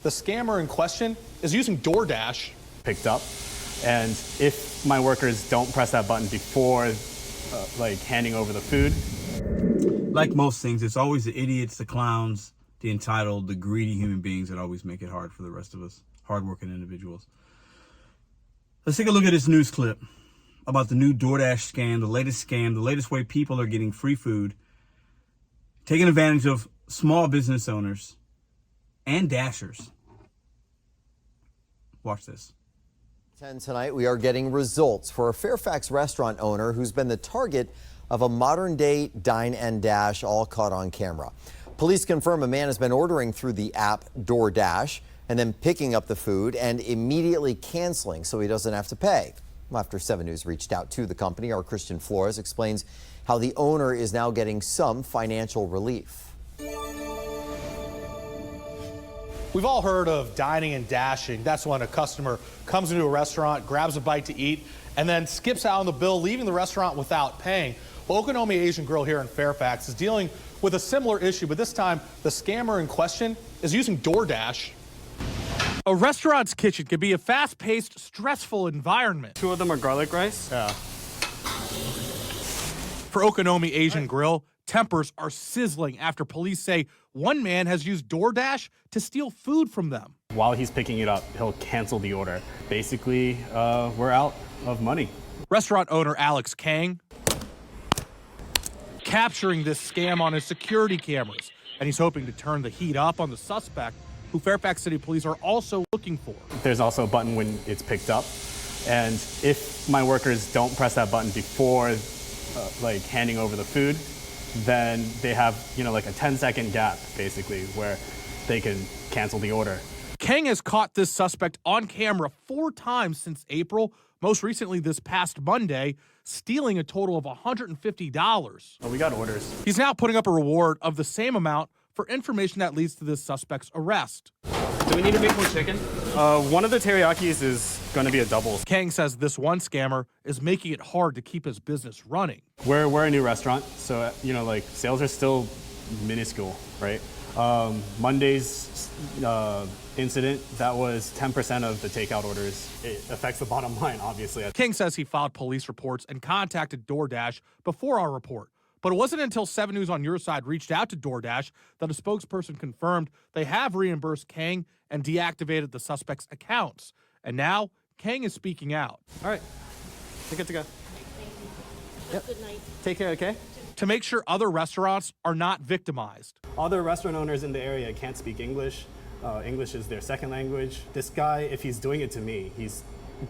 The scammer in question is using DoorDash. Picked up, and if my workers don't press that button before handing over the food. Like most things, it's always the idiots, the clowns, the entitled, the greedy human beings that always make it hard for the rest of us, hardworking individuals. Let's take a look at this news clip about the new DoorDash scam, the latest way people are getting free food, taking advantage of small business owners and dashers. Watch this. 10 tonight, we are getting results for a Fairfax restaurant owner who's been the target of a modern-day dine and dash, all caught on camera. Police confirm a man has been ordering through the app DoorDash and then picking up the food and immediately canceling so he doesn't have to pay. After 7 News reached out to the company, our Christian Flores explains how the owner is now getting some financial relief. We've all heard of dining and dashing. That's when a customer comes into a restaurant, grabs a bite to eat, and then skips out on the bill, leaving the restaurant without paying. Well, Okonomi Asian Grill here in Fairfax is dealing with a similar issue, but this time the scammer in question is using DoorDash. A restaurant's kitchen can be a fast-paced, stressful environment. 2 of them are garlic rice. Yeah. For Okonomi Asian Grill, tempers are sizzling after police say one man has used DoorDash to steal food from them. While he's picking it up, he'll cancel the order. Basically, we're out of money. Restaurant owner Alex Kang capturing this scam on his security cameras, and he's hoping to turn the heat up on the suspect, who Fairfax City Police are also looking for. There's also a button when it's picked up, and if my workers don't press that button before handing over the food, then they have, like a 10-second gap, basically, where they can cancel the order. Kang has caught this suspect on camera 4 times since April, most recently this past Monday, stealing a total of $150. Oh, we got orders. He's now putting up a reward of the same amount for information that leads to this suspect's arrest. Do we need to make more chicken? One of the teriyakis is going to be a double. Kang says this one scammer is making it hard to keep his business running. We're a new restaurant, so, sales are still minuscule, right? Monday's incident, that was 10% of the takeout orders. It affects the bottom line, obviously. King says he filed police reports and contacted DoorDash before our report. But it wasn't until 7 News on Your Side reached out to DoorDash that a spokesperson confirmed they have reimbursed Kang and deactivated the suspect's accounts. And now, Kang is speaking out. All right. We're good to go. Yep. Good night. Take care, okay? To make sure other restaurants are not victimized. Other restaurant owners in the area can't speak English. English is their second language. This guy, if he's doing it to me, he's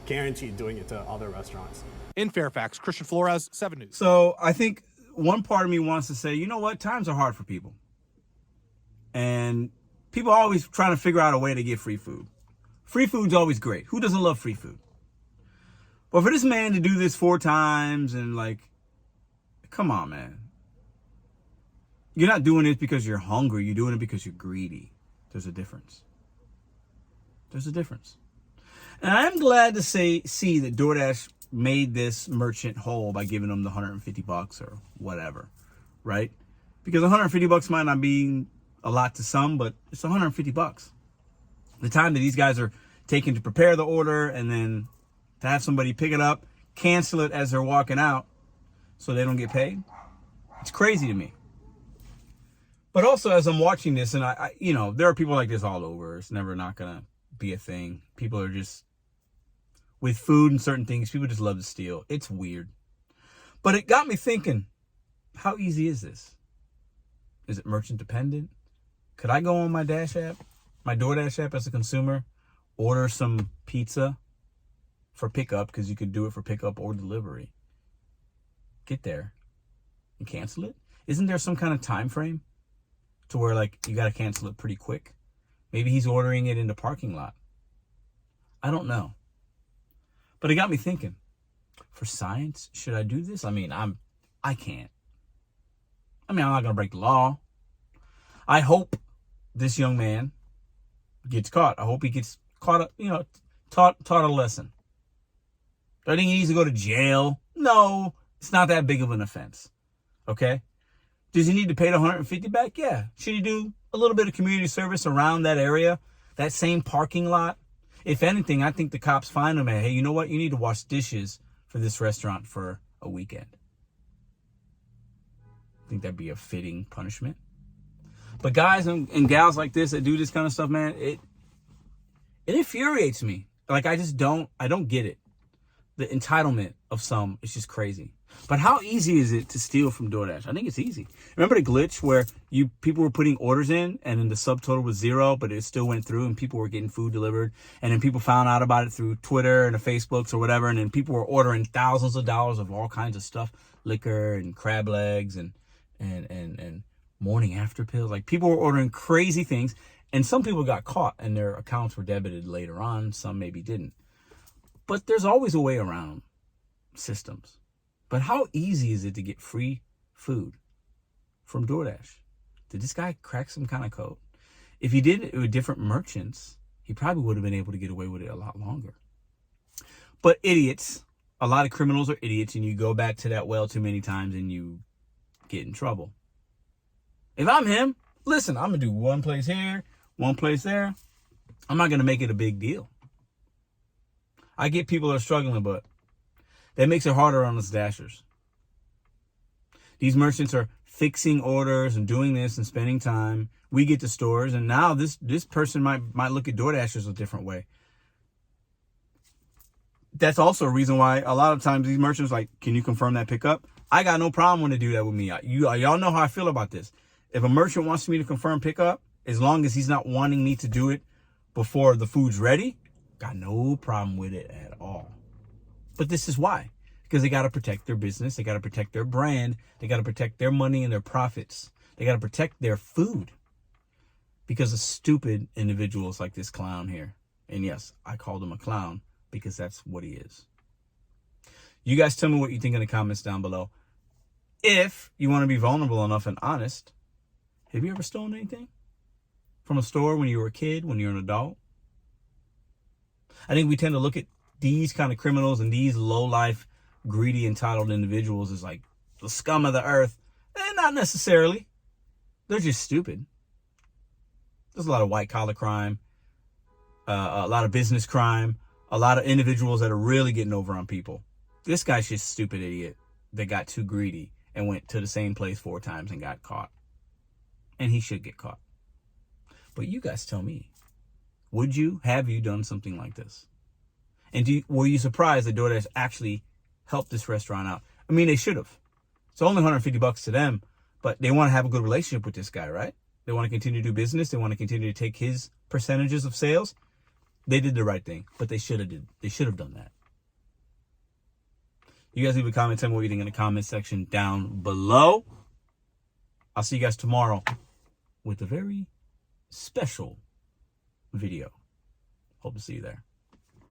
guaranteed doing it to other restaurants. In Fairfax, Christian Flores, 7 News. So I think one part of me wants to say, you know what? Times are hard for people. And people are always trying to figure out a way to get free food. Free food's always great. Who doesn't love free food? But for this man to do this 4 times and come on, man. You're not doing it because you're hungry. You're doing it because you're greedy. There's a difference. There's a difference. And I'm glad to see that DoorDash made this merchant whole by giving them the $150 or whatever, right? Because $150 might not be a lot to some, but it's $150. The time that these guys are taking to prepare the order and then to have somebody pick it up, cancel it as they're walking out so they don't get paid, it's crazy to me. But also, as I'm watching this, and I there are people like this all over. It's never not gonna be a thing. People are just, with food and certain things, people just love to steal. It's weird. But it got me thinking, how easy is this? Is it merchant dependent? Could I go on my Dash app, my DoorDash app as a consumer, order some pizza for pickup, because you could do it for pickup or delivery, get there and cancel it? Isn't there some kind of time frame to where you got to cancel it pretty quick? Maybe he's ordering it in the parking lot. I don't know. But it got me thinking, for science, should I do this? I can't. I'm not going to break the law. I hope this young man gets caught. I hope he gets caught up, taught a lesson. Do I think he needs to go to jail? No, it's not that big of an offense. Okay? Does he need to pay the $150 back? Yeah. Should he do a little bit of community service around that area? that same parking lot, if anything, I think the cops find them and, hey, you know what? You need to wash dishes for this restaurant for a weekend. I think that'd be a fitting punishment. But guys and gals like this that do this kind of stuff, man, it infuriates me. Like, I don't get it. The entitlement of some is just crazy. But how easy is it to steal from DoorDash? I think it's easy. Remember the glitch where people were putting orders in and then the subtotal was 0, but it still went through and people were getting food delivered, and then people found out about it through Twitter and the Facebooks or whatever, and then people were ordering thousands of dollars of all kinds of stuff, liquor and crab legs and morning after pills. Like, people were ordering crazy things, and some people got caught and their accounts were debited later on. Some maybe didn't. But there's always a way around systems. But how easy is it to get free food from DoorDash? Did this guy crack some kind of code? If he did it with different merchants, he probably would have been able to get away with it a lot longer. But idiots, a lot of criminals are idiots, and you go back to that well too many times and you get in trouble. If I'm him, listen, I'm going to do one place here, one place there. I'm not going to make it a big deal. I get people are struggling, but that makes it harder on us dashers. These merchants are fixing orders and doing this and spending time. We get to stores, and now this person might look at DoorDashers a different way. That's also a reason why a lot of times these merchants like, can you confirm that pickup? I got no problem when they do that with me. Y'all know how I feel about this. If a merchant wants me to confirm pickup, as long as he's not wanting me to do it before the food's ready, got no problem with it at all. But this is why. Because they got to protect their business. They got to protect their brand. They got to protect their money and their profits. They got to protect their food. Because of stupid individuals like this clown here. And yes, I called him a clown because that's what he is. You guys tell me what you think in the comments down below. If you want to be vulnerable enough and honest, have you ever stolen anything from a store when you were a kid, when you were an adult? I think we tend to look at these kind of criminals and these low-life, greedy, entitled individuals as like the scum of the earth. Not necessarily. They're just stupid. There's a lot of white-collar crime, a lot of business crime, a lot of individuals that are really getting over on people. This guy's just a stupid idiot that got too greedy and went to the same place 4 times and got caught. And he should get caught. But you guys tell me. Have you done something like this? And were you surprised that DoorDash actually helped this restaurant out? I mean, they should have. It's only $150 to them, but they want to have a good relationship with this guy, right? They want to continue to do business. They want to continue to take his percentages of sales. They did the right thing, but they should have done that. You guys leave a comment. Tell me what you think in the comment section down below. I'll see you guys tomorrow with a very special video. Hope to see you there.